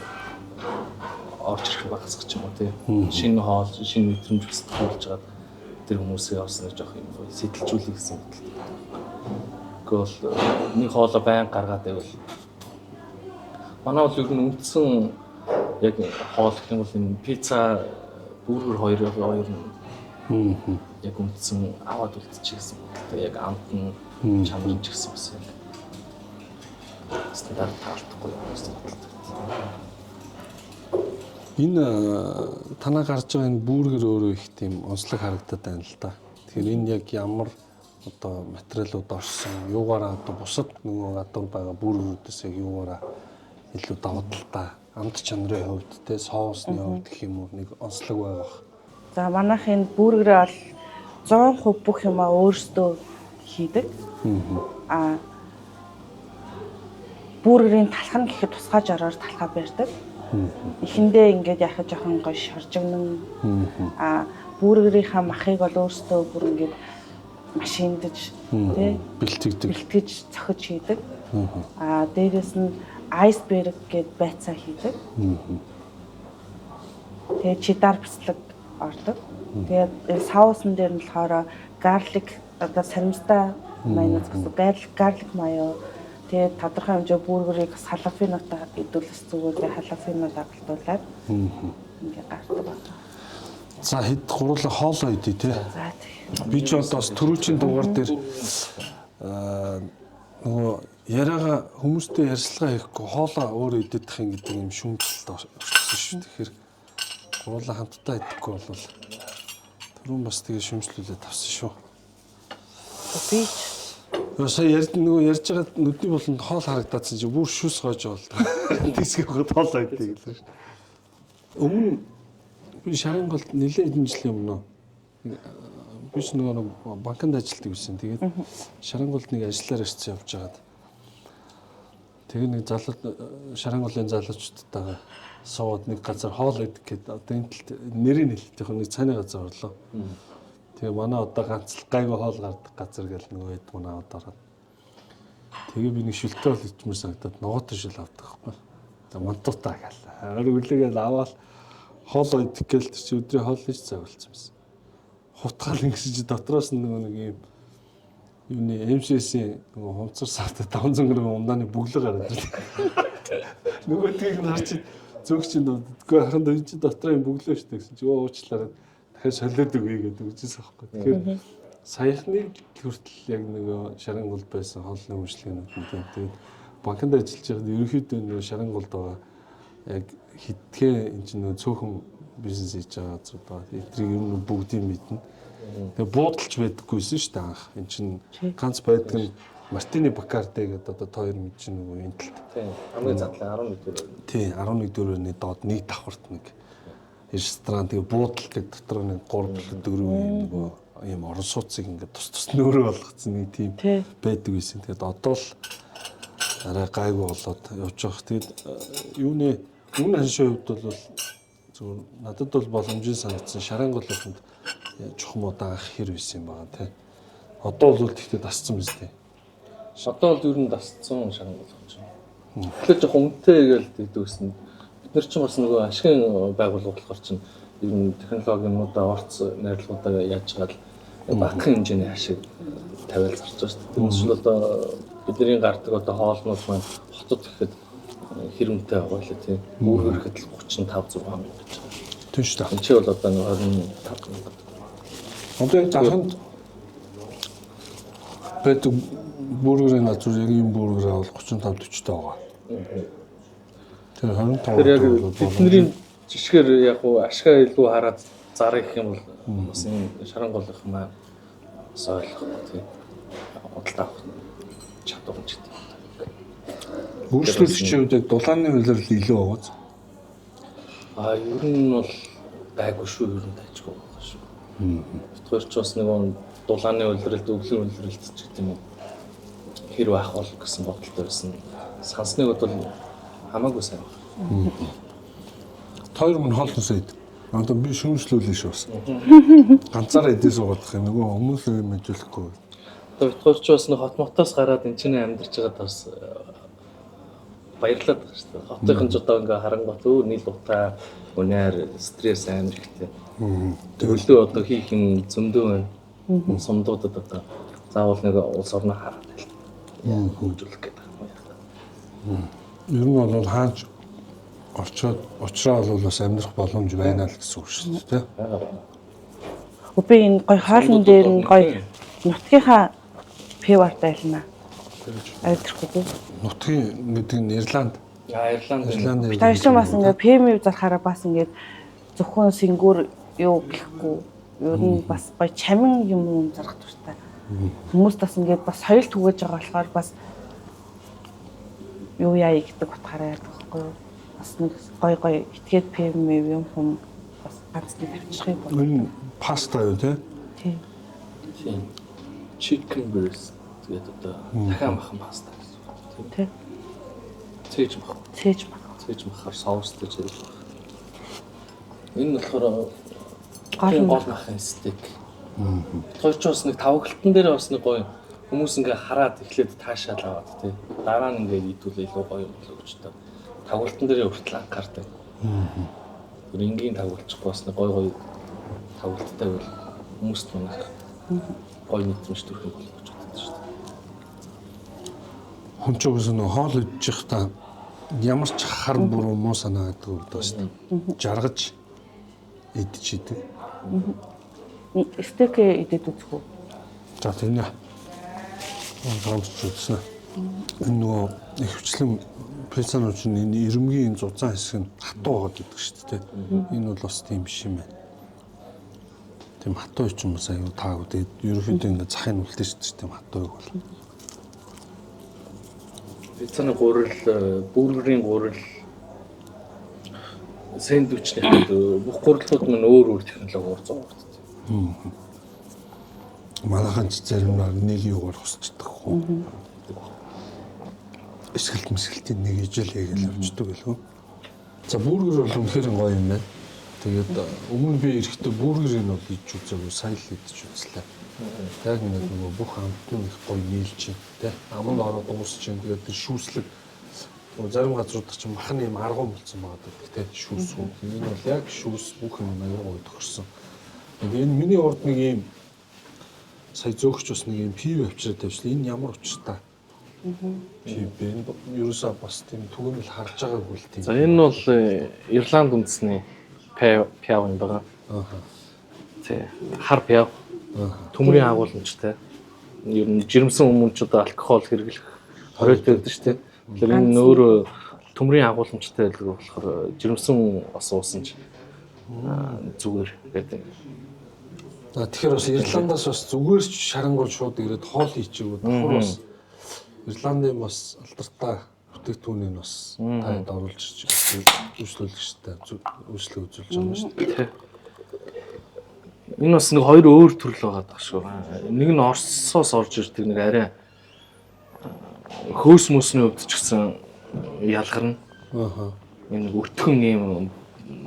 орж ирэх багасгах ч юм уу тий. Шинэ хоол, шинэ мэдрэмж өсгөх жагаад тэр хүмүүсээ орсныг жоох юм сэтэлжүүлэх гэсэн бодлоо. Гэхдээ нэг хоолоо байнга гаргаад байвал манай бол ер нь үндсэн яг хоол гэх юм бол энэ пицца, бургер хоёр нь яг үндсэн аваад үлдчихсэн. Тэгээ яг амт нь чанарч гисэн бас яг стандарт таалтахгүй юм. Энэ танаа гарч байгаа энэ бургер өөрөө их тийм онцлог харагдаад байна л да. Тэгэхээр энэ яг ямар одоо материалууд орсон, юугаараа одоо бусад нөгөө гадуур байгаа бургерүүдээс яг юугаараа илүү давуу талтай амт чанарын хувьд те соусны хувьд гэх юм уу нэг онцлог байгаа. За манайх энэ бургерээ бол 100% бүх юмаа өөрсдөө хийдэг. Бургерийн талх нь гэхэд тусгай жаргаар талхаа барьдаг. Эхэндээ ингээд яхаж жоохон гоё шоржигнэн. Бургерийнхаа махыг бол өөрсдөө бүр ингээд машиндж тий бэлтгэж цохиж хийдэг. Дээрээс нь айсберг гэд байцаа хийдэг. Тэгээ чеддер бэлэг ордог. Тэгээд соусын дээр нь болохоор гарлик одоо сарамжтай майонез гэсэн гарлик майо. Тэгээд тодорхой хэмжээ бургерийг халафинотой идүүлээс зүгээр халафино дагалтуулаад ингээ гардаг байна. За хэд гурлаа хоолоо идэ тий. За тийм. Би ч одоо түрүүчийн дугаар дээр нөгөө яриага хүмүүстэй ярьцлага хийхгүй хоолоо өөрөө идэх юм гэдэг юм шүүмжлэлт орчихсон шүү. Тэгэхээр гурлаа хамтдаа идэхгүй бол түрүүн бас тэгээ шүүмжлүүлээд авсан шүү. Би Сая нөгөө ярьж байгаа нүдний болонд хоол харагдаадсан чи бүр шүс гойж болдог. Дисгэхэд хоолоо идэв гэлээ шүү. Өмнө би Шаранголд нэлээд хэдэн жилийн өмнө биш нөгөө банкнд ажилладаг байсан. Тэгээд Шаранголд нэг ажиллаар ирсэн явж байгаад тэгээ нэг Шаранголын залуучуудтайгаа суугаад нэг газар хоол идэх гэдэг одоо энэ талд нэрийг хэлдэг нэг цааны газар орлоо. Тэгээ манай одоо ганц л гайгүй хоол гардаг газар гэл нэг үед манай одоороо. Тэгээ би нэг шилтэй бол ичмэр санагдаад ногоотой шил авдаг байхгүй. Тэгээ мантуудаа гал. Өргөлөгээл аваад хоол идэх гээл тэр чи өдрийн хоол хийж завлцсан байсан. Хутгаал ингэсэж дотроос нэг юм юуны МСС-ийн нөгөө хумцар сартаа 500 г ундааны бүглэг гараад ирлээ. Нөгөөдгийг нь харж зөөгч нь үгүй харин энэ чи дотор юм бүглөө шүү дээ гэсэн чи уучлаарай дахиад солиод өгье гэдэг үжижсэн байхгүй. Тэгэхээр саяхны хүртэл яг нөгөө Шаранголд байсан хоолны үйлчлэгнүүд нь тэгээд банкнд ажиллаж байхад ерөнхийдөө нөгөө Шаранголд байгаа яг хитгэн энэ чинь нөгөө цөөхөн бизнес хийж байгаа газар байгаа. Эдрийг ер нь бүгдийг мэднэ. Тэгээ буудалж байдаггүйсэн шүү дээ анх. Энд чинь ганц байдаг нь Мартини Бакарте гэдэг одоо тоор мэд чинь нөгөө энэ талд. Тийм. Хамгийн задлан 11 дөрөв. Тийм, 11 дөрөвний доод нэг давхарт нэг ресторан тэгээ буудал гэдэг дотор нэг 3 4 нөгөө ийм орон сууцыг ингээд тус нөөрөө болгоцсон нэг тийм байдаг байсан. Тэгээд одоо л арай гайгүй болоод явж байгаа. Тэгээд юуны өмнө ханшийн хувьд бол зөв надад бол боломжтой санагдсан Шаранголынд чухам удаан анх хэр байсан юм байгаа тий. Одоо бол тэгтээ дасцсан биз дээ. Одоо бол ер нь дасцсан Шарангол болж байна. Тэгэхээр жоох өмтэй гээл дэгдвэсэн. Бид нар ч бас нөгөө ашигын байгууллага болохоор чинь ер нь технологиудаа орц найрлагуудаа яаж чагаад багахан хэмжээний ашиг тавиал зарж байгаа шүү дээ. Тэгмээс л одоо бидний гардаг одоо хоолнууд маань хотод гэхэд хэр үнэтэй байгаа лээ тий. Бүр ирэхэд л 35 6 мянга гэж байгаа. Тийм шүү дээ. Энд чи бол одоо 25 мянга. Одоо яг дахинд байдаг бургерийн газар яг ийм бургер авал 35 40 таа байгаа. Тэр 25. Тэр яг бидний жишгээр яг ашгаа илүү хараад зарах гэх юм бол бас энэ Шаранголынх маань сойлох тийм худалдаа авах чадварч гэдэг. Өөрчлөлтийн хувьд яг дулааны хуулиар илүү аваад. Ер нь бол гайгүй шүү ер нь тажгүй байгаа шүү. Тэгвэл ч бас нэг дулааны хуулиарт өвлөн хуулиарт ч гэдэг юм уу хэр байх бол гэсэн бодолтой байсан. Сансныг бол хамаагүй сайн байна. Хоёр мөн хоолносоо ид. Одоо би шүүмжлүүлээ шүү бас. Ганцаараа эдээ суугаад юм нөгөө хүмүүс мэдүүлэхгүй. Одоо битгуулч бас нэг хот мотоос гараад энэ чинь амьдарч байгаад бас баярлаад байгаа шүү дээ. Хотынхан ч одоо ингээ харангуут нийл утаа, өнөр, стресс амар ихтэй. Төлөө одоо хийх юм зөндөө байна. Сумдуудад одоо заавал нэг улс орноо хараад байл. Хөгжүүлэх гэдэг юм. Ер нь бол хааж орчоод уучраа бол бас амьдрах боломж байна л гэсэн үг шүү дээ. Би энэ гой хаалн дээр нь гой нутгийнхаа пиварт айлна. Айдрэхгүй. Нутгийн гэдэг нь Ирланд. Ирланд. Таашин бас ингээ пемив зарахаараа бас ингээ зөвхөн сингүүр юу гэхгүй. Ер нь бас гой чамин юм зарах тууштай. Хүмүүс бас ингээ бас соёл түгэж байгаа болохоор бас юу яа гэдэг утгаараа ярьдаг байхгүй юу? Бас нэг гой итгээд пемив юм хүм бас ганц нэг авчихыг бол. Энэ паста юу те? Тийм. Chicken breast гэдэг одоо дахиад махан паста гэсэн. Тэ. Цээж махаар соустэй жирэл баг. Энэ болохоор гол махын стейк. Хоёр ч бас нэг тавхалтан дээр бас нэг гоё хүмүүс ингээ хараад эхлээд таашаал аваад тий. Дараа нь ингээ идүүлээ илүү гоё юм болоо гэж та. Тавхалтан дээр хүртэл анхаардаг. Тэр энгийн тавхалчихгүй бас нэг гоё тавхалттай байл хүмүүст манайх гоё мэдрэмж төрөх юм болоо гэж боддог шүү дээ. Хүн ч уус нөө хоол идчих та ямар ч хар буруу муу санаа гэдэг үг даа шүү дээ. Жаргаж идчихийдэг. Стейк идээд үзэх үү? За тийм нэ. Гомч үзсэн. Энэ нөгөө ихвчлэн пиццанууд чинь энэ ирмгийн зузаан хэсэг нь хатуу байгаа гэдэг шүү дээ. Энэ бол бас тийм биш юм байна. Тийм хатуу ч юм уу сая юу таагүй. Тэгээд ерөнхийдөө ингэ захын үлдээ шүү дээ тийм хатууг бол. Пиццаны гурил, бургерийн гурил, сэндвичний хамт бүх гурилууд маань өөр технологиор зурагддаг. Манайхан ч заримнаар нэг юугаар хусчдаг хөө. Эсгэлтийн нэг ижил хийгээл авчдаг байлгүй. За бургер бол үнэхээр гоё юм байна. Тэгээд өмнө би эрэхтэй бургерийг бол идэж үзээгүй, сайн л идэж үзлээ. Яг нэг нөгөө бүх амтны их гоё нийлж байна. Тэ аманд ороод уусч байна. Тэгээд тэр шүүслэг зарим газрууд ч махны юм аргуу болсон байгаа гэдэг. Тэ шүүсгүй. Энэ бол яг шүүс бүх юм аюу гоё тохирсон. Тэгээд энэ миний урд нэг юм сая зөөгч бас нэг юм пив авчираад тавьчихлаа. Энэ ямар учиртай? Пив бэ? Ерөөсөө бас тийм түгээмэл харж байгаагүй л тийм. За энэ бол Ирланд үндэсний пиав юм байна. Тий. Хар пиав. Төмрийн агуулмжтай. Ер нь жирэмсэн хүмүүнчүүд алкогол хэрэглэх хориотой байдаг шүү дээ. Тэгэхээр энэ өөрөө төмрийн агуулмжтай байдаг болохоор жирэмсэн бас уусан ч зүгээр гэдэг. Тэгэхээр бас Ирландаас бас зүгээр ч шарангуул шууд ирээд хоол хийчихгүй. Давхар бас Ирландын бас алдартай бүтээгдэхүүнийг бас танд оруулж үйлчлүүлэх штэ үйлчлэг үзүүлж байгаа шүү дээ. Энэ бас нэг хоёр өөр төрөл байгаа даа шүү. Нэг нь Оросоос орж ирдэг нэг арай хөөс мөсний өвдөж гисэн ялгарна. Энэ нэг өртгөн юм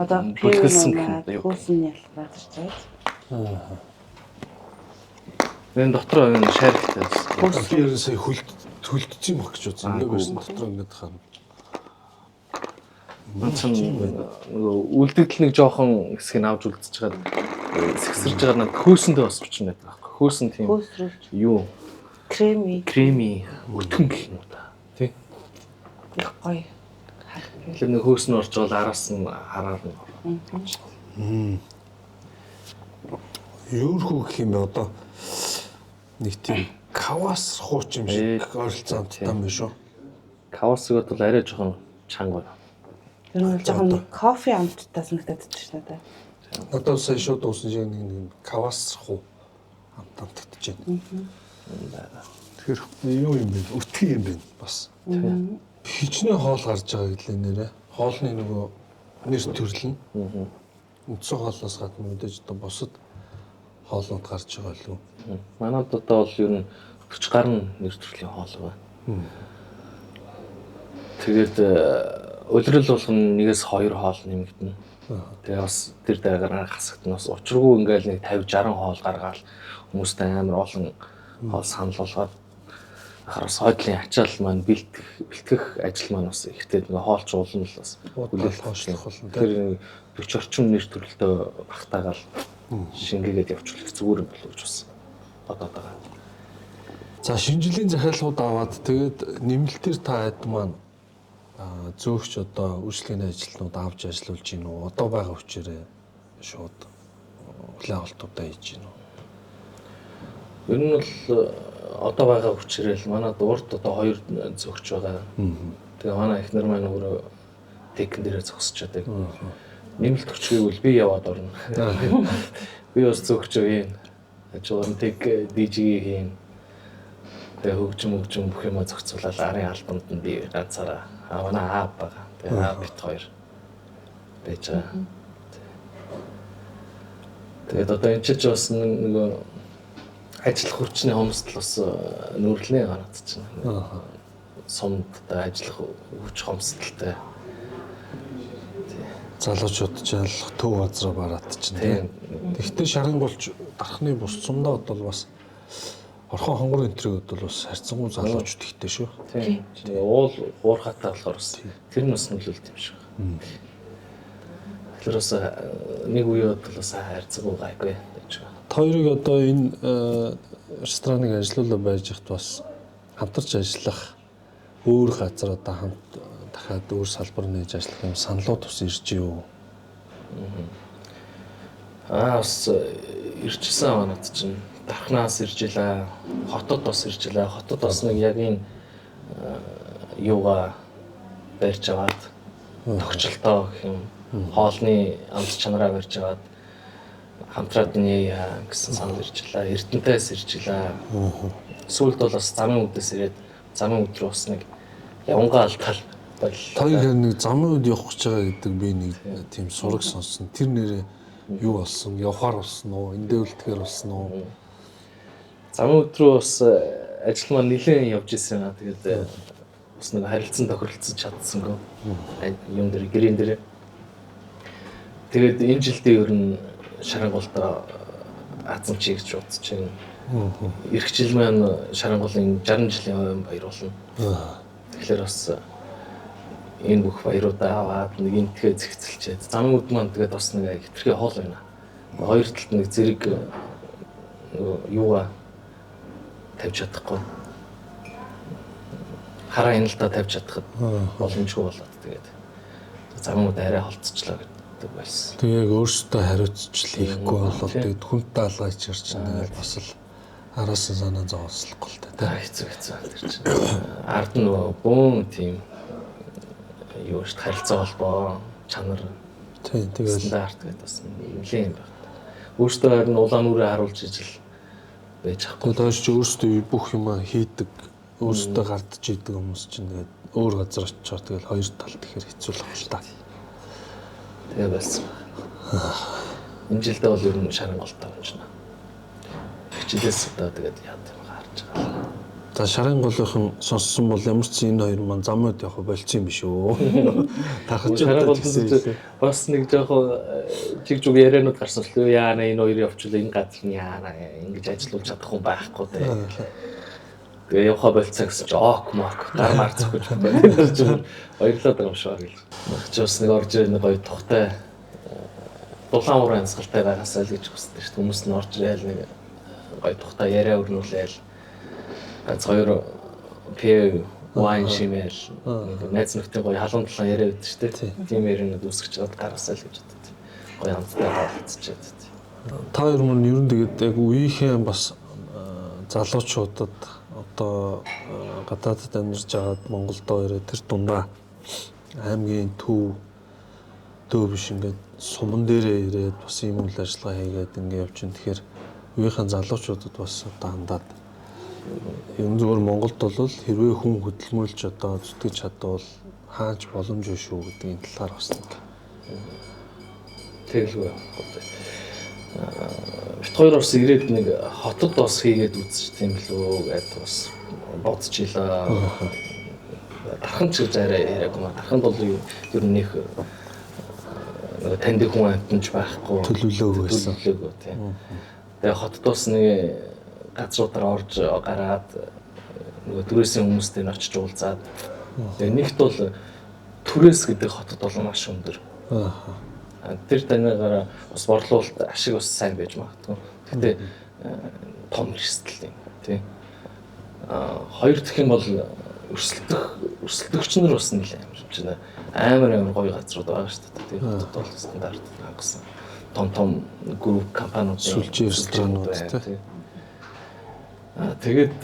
Одоо бүлгэлсэн гэх юм. хөөсний ялгарч байгаа. Энэ дотор энэ шарилтай бас. Би ер нь сая хөлтсөн баг гэж үзсэн. Нэг байсан дотор ингэж хаа. Нөгөө үлдэгдэл нэг жоохон хэсгийг авч үлдчихэж байгаа. Сэгсэрж байгаа нэг хөөсөндөө бас орчин байдаг байхгүй. Хөөсөн тийм. Юу? Креми өтгөн гэх юм уу та. Тий. Их гоё. Тэгэхээр нэг хөөс нь орж байгаа араас нь хараар нь. Юурхүү гэх юм бэ одоо нэг тийм кавас хууч юм шиг ойролцоонтой юм биш үү? Кавасгот бол арай жоохон чанга байна. Тэр нь жоохон кофе амттай санагдаад байна шүү дээ. Надад сая шууд уусан шиг нэг кавас хуу амтагдаж байна. Тэгэхээр юу юм бэ? Өтгий юм байна бас. Хичнээн хоол гарч байгаа гэлээ нэрэ. Хоолны нөгөө нэр төрөл нь. Үндсэн хоолноос гадна мэдээж одоо бусад хоолнууд гарч байгаа л үү? Манайд одоо бол ер нь 40 гаруй нэр төрлийн хоол байна. Тэгээд улирал болгоно 1-2 хоол нэмэгдэнэ. Тэгээ бас тэр дагаараа хасагдана. Бас учиргүй ингээл нэг 50-60 хоол гаргаал хүмүүстэй амар олон хоол санал болгоод ахаар сойдлын ачаал маань бэлтгэх ажил маань бас ихтэй нэг хоолч уулна л бас Хүлээл хоошлох болно. тэр 40 орчим нэр төрөлтөө багтаагаал шингээгээд явуулах зүгээр юм болов гэж бас бодоод байгаа. За шинэ жилийн захиалгууд аваад тэгээд нэмэлтээр та хэд маань зөөгч одоо үйлчлэгийн ажилтнууд авч ажиллаулж гин үү? Одоо байгаа хүчээрээ шууд хүлээн авалтуудаа хийж гин үү? Ер нь бол одоо байгаа хүчээрээ л манай дуурт одоо 2 зөөгч байгаа. Тэгээ манай эхнэр маань өөрөө текэн дээрээ зогсож байгаа. Нэмэлт хүч гэвэл би яваад орно. Би бас зөөгч юм. Ажуулан тек дижиг хийн. Тэгээ хөгжим бүх юма зохицуулаад арын албанд нь би ганцаараа манай аав байгаа. Тэгээ аав бит 2 байж байгаа. Тэгээд одоо энэ ч бас нөгөө ажиллах хүчний хомсдол бас нүүрлээ гараад чинь. Сумдтай ажиллах хүч хомсдолтой. Залуучууд ч алах төв газраа бараад чинь тийм. Тэгвэл шарын голч дарахны бус цумдаа бол бас орхон хонгор энтрүүд бол бас харьцангуй залуучууд ихтэй шүү. Тийм. Уул уурхатай болохоор бас тэр нь бас нөлөөлт юм шиг. Тэгэхээр бас нэг үеуд бол бас харьцангуй гайгүй байж байгаа. Хоёрыг одоо энэ рестораныг ажиллаулаа байж хат бас хамтарч ажиллах өөр газар одоо хамт дахиад өөр салбар нээж ажиллах юм саналууд бас ирж юу? Бас ирчихсэн манад чинь Дархнаас ирж илаа, хотод бас ирж илаа. Хотод бас нэг яг энэ юугаа барьж аваад тогтчлоо гэх юм. Хоолны амт чанараа барьж аваад хамтраад нээе гэсэн санал ирж илаа. Эрдэнтээс ирж илаа. Сүүлд бол бас замын үдээс ирээд замын үд рүү бас нэг явангаа алдтал бол. Хоёр нэг замын үд явах гэж байгаа гэдэг би нэг тийм сураг сонссон. Тэр нэрээ юу болсон? Явхаар болсон уу? Эндээ үлдэхээр болсон уу? Замын өдрөө бас ажил маань нэлээд явж ирсэн аа. Тэгээд бас нэг харилцан тохиролцож чадсангүй. Юм дээр гэрэн дээр. Тэгээд энэ жилдээ ер нь Шарангуултаа Азам чиг гэж бодож байна. Ирэх жил маань Шарангуулын 60 жилийн баяр болно. Тэгэхээр бас энэ бүх баяруудаа аваад нэг энтгээ зэгцэлчээд замын үд маань тэгээд бас нэг хэтэрхий хоол байна. Хоёр талд нэг зэрэг юугаа тавьж чадахгүй. Хараа хяналтаа тавьж чадхад боломжгүй болоод тэгээд замын үд арай холцчлаа гэдэг байсан. Тэг яг өөрсдөө хариуцчил хийхгүй болол тэгээд хүнтэй алгаа ичэрч тэгээд бас л араас нь санаа зовслохгүй л та. Хэцүү тэр чинь. Ард нь бөөн тийм юу шүү дээ харилцаа холбоо чанар. Тийм тэгэл стандарт гэдэг бас нэлээд юм байна. Өөртөө харин улаан нүрээ харуулж ижил байж ахгүй. Доош ч өөрсдөө бүх юм хийдэг, өөрсдөө гардж идэг хүмүүс чинь тэгээд өөр газар очичоор тэгэл хоёр талд тэгэхээр хэцүү л байна л та. Тэгээ байсан. Энэ жилдээ бол ер нь Шарангуултаа болж байна. Хичээлээс одоо тэгээд яа гэм гарч байгаа. За Шарангуулын сонссон бол ямар ч энэ хоёр маань замууд явах болцсон юм биш үү? Тархаж Шарангуулт бас нэг жоохон жиг зүг яриануд гарсан л үү яана энэ хоёр явчихлаа энэ газар нь яана ингэж ажиллуулж чадахгүй байхгүй те. Тэгээ явха болцсон гэсэн чи ок мок гармаар зөвхөж байна. Баярлалаа байгаа юм шиг арил. Чи бас нэг орж ирэх нэг гоё тухтай дулаан уурын янзгалтай байгаасаа л гэж хүсдэг шүү дээ. Хүмүүс нь орж ирээл нэг гоё тухтай яриа өрнүүлээл ганц хоёр пив вайн шимэл нэг найз нөхдөд гоё халуун талаа яриа өгдөө шүү дээ. Тийм яриануд үсгэж чад гаргасаа л гэж боддог. Гоё хамтдаа болцчиход. Та хоёр мөн ер нь тэгээд яг үеийнхээ бас залуучуудад одоо гадаадд амьдарч байгаад Монголдо ирээд тэр дундаа аймгийн төв биш ингээд суман дээрээ ирээд бас ийм үйл ажиллагаа хийгээд ингээд явж байна. Тэгэхээр үеийнхэн залуучуудад бас одоо хандаад энэ зүгээр Монголд бол хэрвээ хүн хөдөлмөрлж одоо зүтгэж чадвал хаач боломжгүй шүү гэдгийн талаар бас нэг тэгэлгүй. Бит хоёр орс ирээд нэг хотод бас хийгээд үзчих тийм л үү гэдээ бас бодчихлаа. тархан ч гэж арай яриаг юм. Тархан бол ер нь их танд хүн амтнаж байхгүй. Төлөвлөөгүй байсан. Төлөвлөөгүй тийм. Тэгээ хотдоос нэг газруудаар орж гараад нөгөө түрээсийн хүмүүстэй н очиж уулзаад тэгээ нэгт бол түрээс гэдэг хотод бол маш өндөр. Тэр таньгаараа бас борлуулалт ашиг бас сайн байж магадгүй. Гэтэ том эрсдэл юм тийм. Хоёр дахь юм бол өрсөлдөгч нар бас нэлээд амар гоё газрууд байгаа шүү дээ. Тийм хотод бол стандарт хангасан том групп компаниуд сүлжээ ресторанууд тийм. Тэгээд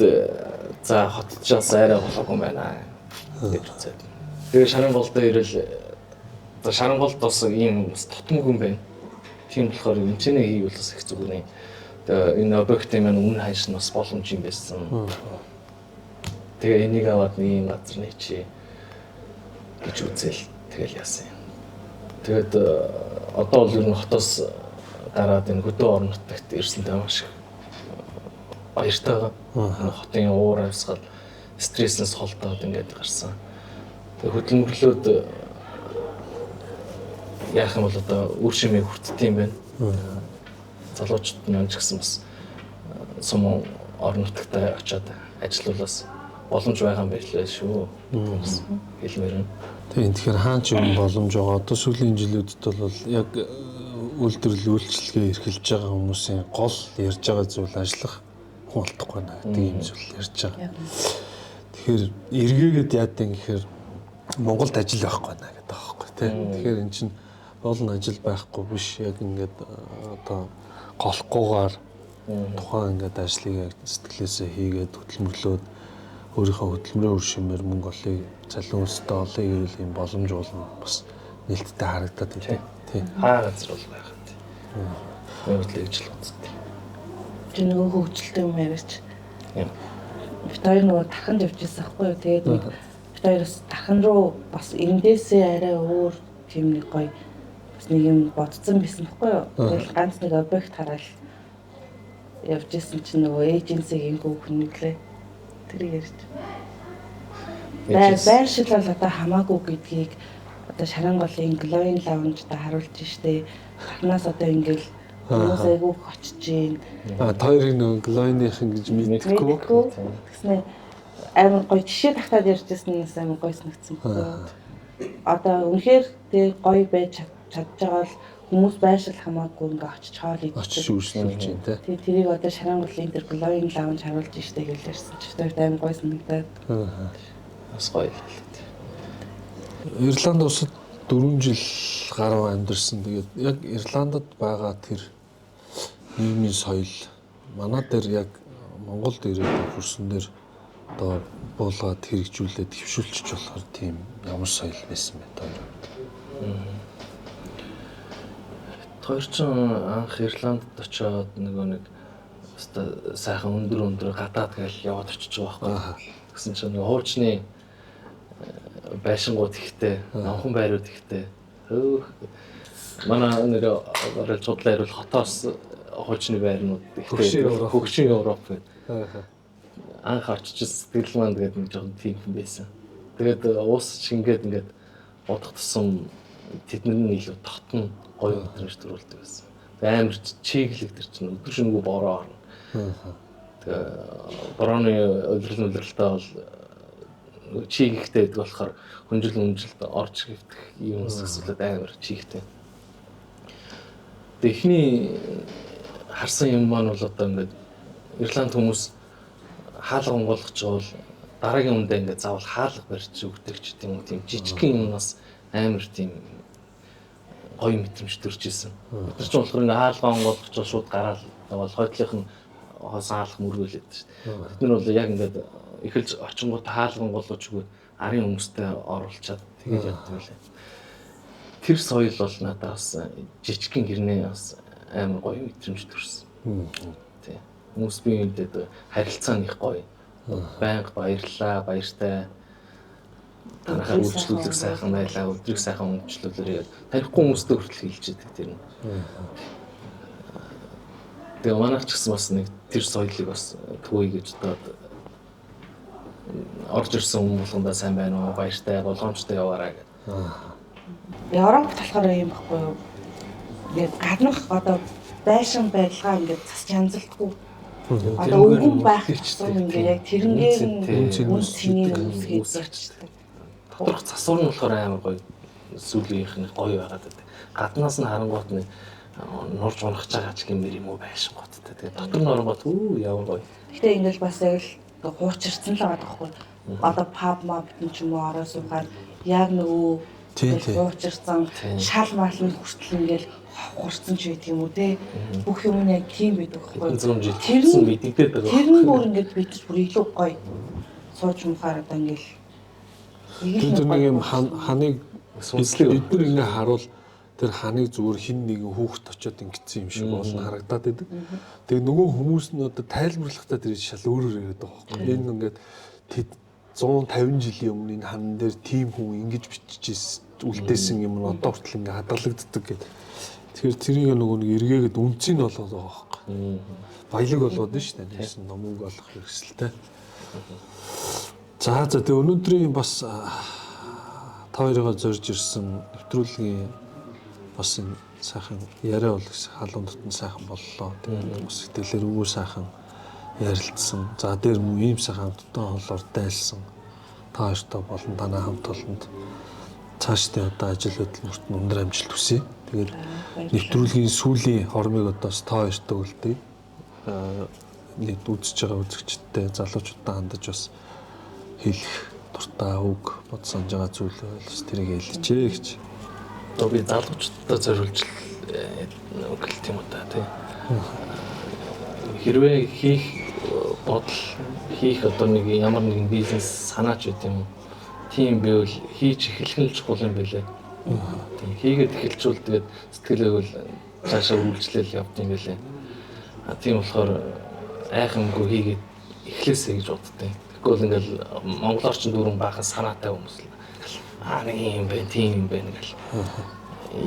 за хотчоос арай болоогүй байна гэж үзээд. Тэгээ Шаранголдоо ирэл Шаранголд бас ийм тотмог юм байна. Тийм болохоор эмчнээ хийвэл бас их зүгээр нэ. Тэгээ энэ объектын маань өмнө ханш нь бас боломж юм байсан. Тэгээ энийг аваад ийм газар нэг чи гэж үзэл тэгэл яасан юм. Тэгээд одоо бол ер нь хотоос гараад энэ хөдөө орон нутагт ирсэнтэй маш их баяртай байгаа. Хотын уур амьсгал стресснээс холдоод ингээд гарсан. Тэгээ хөдөлмөрлөөд яах юм бол одоо үр шимээ хүртдэг юм байна. Залуучууд маань ч гэсэн бас сум орон нутагтаа очиод ажиллаулаас боломж байгаа юм байлээ шүү. Хэлмээр. Тийм тэгэхээр хаан ч юм боломж байгаа. Одоо сүүлийн жилүүдэд бол яг үйлдвэрлэл үйлчлэгээ эрхэлж байгаа хүмүүсийн гол ярьж байгаа зүйл ажиллах хүн олдохгүй байна гэдэг юм зүйл ярьж байгаа. Тэгэхээр эргээгээд яадаг юм гэхээр Монголд ажил байхгүй байна гэдэг байгаа байхгүй тийм. Тэгэхээр эн чинь олон ажил байхгүй биш яг ингээд одоо голохгүйгээр тухайн ингээд ажлыг яг сэтгэлээсээ хийгээд хөдөлмөрлөөд өөрийнхөө хөдөлмөрийн үр шимээр мөнгө олъё цалин өсөлтөө олъё гэвэл юм боломж болно бас нээлттэй харагдаад байна тийм. Хаа газар бол байгаа тийм. Өөрөлдөө ижил үзтээ. Чи нөгөө хөгжилтэй юм яриач. Бид хоёр нөгөө тарханд явж байсан байхгүй юу? Тэгээд бид хоёр бас тархан руу бас эндээсээ арай өөр тийм нэг гоё бас нэг юм бодсон байсан байхгүй юу? Тэгэл ганц нэг объект хараад явж исэн чинь нөгөө эйженсигийн хүн нүглээ. Тэр ярьж. Байр шил бол одоо хамаагүй гэдгийг одоо Шаранголын Glowing Lounge-д харуулж штэ. Тарнаас одоо ингээл хүмүүс айгүй очиж гин. Хоёрын нөгөө Glowing-ийн гэж мэдтгүү. Тэгснэ амар гоё жишээ тагтаад ярьжсэн амар гоё санагдсан байхгүй. Одоо үнэхээр тэг гоё байж чадж байгаа бол хүмүүс байршил хамаагүй ингээ очиж хоол идэх. Очиж үйлчлүүлж байна те. Тэг тэрийг одоо Шаранголын тэр Glowing Lounge харуулж штэ гэж ярьсан ч тэр амар гоё санагдаад. Бас гоё. Ирланд улсад 4 жил гаруй амьдарсан. Тэгээд яг Ирландд байгаа тэр нийгмийн соёл манай дээр яг Монголд ирээд хөрсөн дээр одоо буулгаад хэрэгжүүлээд хөвшүүлчих болохоор тийм ямар соёл байсан бэ тоо. Хоёр ч анх Ирландд очиод нэг сайхан өндөр гадаад гээл яваад очиж байгаа байхгүй. Тэгсэн чинь нэг хуучны байшингууд ихтэй, намхан байрууд ихтэй. Манай нэр оролцоод судлаа ирвэл хотоос хуучны байрнууд ихтэй. Хөгжин Европ гэдэг. Анх очиж сэтгэл маань тэгээд нэг жоохон тийм юм байсан. Тэгээд уус шингээд удах тусам тэдний илүү тогтно гоё өдрөж төрүүлдэг байсан. Тэгээд амар чиглэг төр чинь өдөр шөнөгүй бороо орно. Тэгээд борооны өдрөлтөө бол чигтэй гэдэг болохоор хүнжилт орж хэвдэх юм эсвэл амар чигтэй. Эхний харсан юм маань бол одоо ингээд Ирланд хүмүүс хаалга онгойлгож байгаа бол дараагийн үндэ ингээд заавал хаалга барьж өгдөг ч тийм үү тийм жижигхэн юмнаас амар тийм гоё мэдрэмж төрж исэн. Тэр чинь болохоор ингээд хаалга онгойлгож бол шууд гараал бол хойдлынх нь хоосон хаалга мөргүүлээд шүү дээ. Бид нар бол яг ингээд эхэлж очингууд хаалга онгойлгож өгөөд арын хүмүүстэй оруулчаад тэгээд яддаг байлаа. Тэр соёл бол надад бас жижигхэн гэрнээ бас амар гоё мэдрэмж төрсөн. Тий. Хүмүүс биеиндээ харилцаа их гоё. Байнга баярлаа, баяртай. Танахаар үйлчлүүлэг сайхан байлаа, өдрийг сайхан үйлчлүүлээрээ танихгүй хүмүүстэй хүртэл хэлжээдэг тэр нь. Тэгээ манайх ч гэсэн бас нэг тэр соёлыг бас төвөй гэж бодоод орж ирсэн хүмүүс болгондоо сайн байна уу, баяртай, болгоомжтой яваарай гэх. Европт болохоор юм баггүй юу? Ингээд гаднах одоо байшин барилгаа ингээд засч янзлахгүй. Одоо өвгөн байх гэсэн ингээд яг тэрнгээр үн цэнийг үсгээд зарчдаг. Доторх засвар нь болохоор амар гоё сүүлийнх нь гоё байгаад байдаг. Гаднаас нь харангуут нь нурж унах чагаа ч гэмээр юм уу байшин готтой. Тэгээ дотор нь оронгот яваа гоё. Гэтэ ингээд бас яг л хуучирсан л байгаа байхгүй. Одоо паб маб ч юм уу ороо суугаад яг нөгөө хуучирсан шал мал нь хүртэл ингээд хурцсан ч байдаг юм уу те. Бүх юм нь яг тийм байдаг байхгүй. Тэр мэдэгдээд байгаа. Тэр нь бүр ингээд бид бүр илүү гоё сууж мухаар одоо ингээд тэр нэг юм ханыг бид нар ингээ харуул тэр ханыг зүгээр хин нэгэн хүүхэд очиод ингэсэн юм шиг болно харагдаад байдаг. Тэгээ нөгөө хүмүүс нь одоо тайлбарлахдаа тэр шал өөрөөр яриад байгаа байхгүй. Энэ ингээд 150 жилийн өмнө энэ хан дээр тийм хүн ингэж биччихсэн үлдээсэн юм нь одоо хүртэл ингээ хадгалагддаг гэдэг. Тэгэхээр тэрийг нөгөө нэг эргээгээд үнцийг нь болгоод байгаа байхгүй. Баялаг болоод нь шүү дээ. Нэгсэн номыг олох хэрэгсэлтэй. За тэгээ өнөөдрийн бас та хоёроо зорж ирсэн нэвтрүүлгийн бас энэ сайхан яриа бол халуун дотн сайхан боллоо. Тэгээд бас хэлэргүй сайхан ярилцсан. За дээр мөн ийм сайхан хамттай хоолоор дайлсан. Та хоёртой болон танай хамт олонд цаашдаа одоо ажил хөдөлмөрт нь өндөр амжилт хүсье. Тэгээд нэвтрүүлгийн сүүлийн хормыг одоос та хоёртой үлдээе. Нийт үзэж байгаа үзэгчдтэй залуучуудаа хандаж бас хэлэх дуртай үг бод санаж байгаа зүйл бас тэрийг хэлчихье гэж. Одоо би залуучуудаа зориулж өгөх юм уу та тий. Хэрвээ хийх бодол хийх одоо нэг ямар нэгэн бизнес санаач үт юм. Тийм байвал хийж эхлэх нь чухал юм байлээ. Тийм хийгээд эхэлчихвэл тэгээд сэтгэлээ бол цаашаа үйлчлэл явд юм байлээ. Тийм болохоор айхамгүй хийгээд эхлэсэй гэж боддтой. Тэгвэл ингээл монголоор ч дүүрэн баахан санаатай хүмүүс л нэг юм байна, тийм юм байна гэл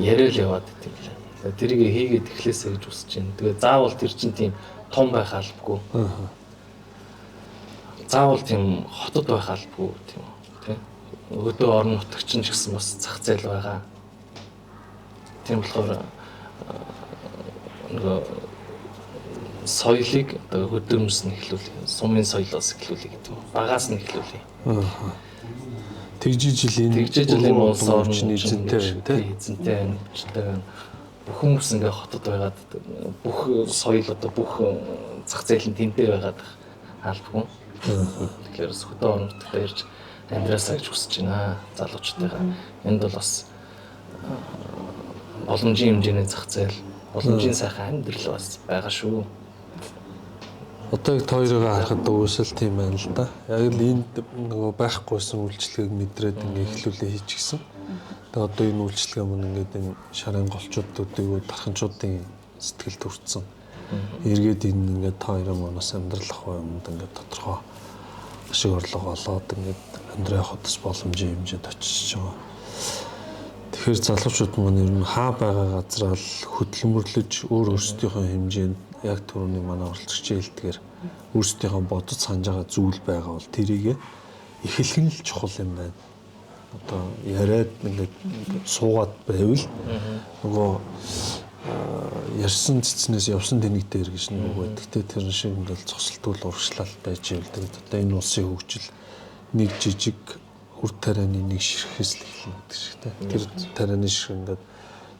яриад яваад идэв юм лээ. Тэрийг хийгээд эхлэсэй гэж хүсэж байна. Тэгээ заавал тэр чинь тийм том байх албагүй. Заавал тийм хотод байх албагүй тийм үү, тий. Өдөө орон нутагч ч гэсэн бас зах зээл байгаа. Тийм болохоор нөгөө соёлыг одоо хөдөлмөрс нь эхлүүлээ. Сумын соёлоос эхлүүлээ гэдэг юм. Багаас нь эхлүүлээ. Тэгжижлийн улс орчны эзэнтэй байна тий. Эзэнтэй байна. Бүх хүмүүс ингээ хотод байгаад бүх соёл одоо бүх зах зээл нь тэнтэй байгаад албагүй. Тэгэхээр хөдөө орон нутагт ирж амьдраасаа гэж хүсэж байна. Залуучуудаа энд бол бас боломжийн хэмжээний зах зээл, боломжийн сайхан амьдрал бас байгаа шүү. Одоо та хоёроо харахад уусал тийм байна л да. Яг л энд нөгөө байхгүйсэн үйлчлэгийг мэдрээд ингээ эхлүүлээ хийчихсэн. Тэгээ одоо энэ үйлчлэгээ мөн ингээд энэ шарын голчуудын дарханчуудын сэтгэл төрсэн. Эргээд энэ ингээд та хоёроо манаас амьдралах юмд ингээд тодорхой ашиг орлого олоод ингээд амьдраа явахс боломжийн хэмжээд очиж байгаа. Тэгэхээр залуучууд маань ер нь хаа байгаа газраа л хөдөлмөрлөж өөр өөрсдийнхөө хэмжээнд яг түрүүний манай оролцогчийн хэлдгээр өөрсдийнхөө бодож санаж байгаа зүйл байгаа бол тэрийг эхлэх нь л чухал юм байна. Одоо яриад ингээд суугаад байвал нөгөө ярьсан цэцнээс явсан тэнэг дээр гэж нэг үг байдаг. Тэр шиг ингээд цогцолтгүй урагшлал байж ивэл тэгээд одоо энэ улсын хөгжил нэг жижиг үр тарианы нэг ширхээс л эхэлнэ гэдэг шиг тийм. Тэр тарианы ширх ингээд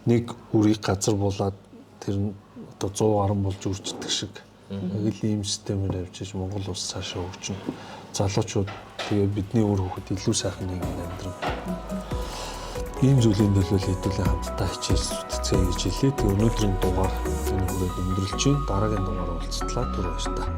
нэг үрийг газар булаад тэр нь одоо 100 гаруй болж үрждэг шиг. Яг л ийм системээр явж иж Монгол улс цаашаа хөгжинө. Залуучууд тэгээ бидний өөр хүүхэд илүү сайхан нэг амьдрал. Ийм зүйлийн төлөө хэдүүлээ хамтдаа хичээл зүтгэцгээ хийж илээ. Тэгээ өнөөдрийн дугаар энэ хүрээд өндөрлж байна. Дараагийн дугаар уулзтлаа. Түр баярлалаа.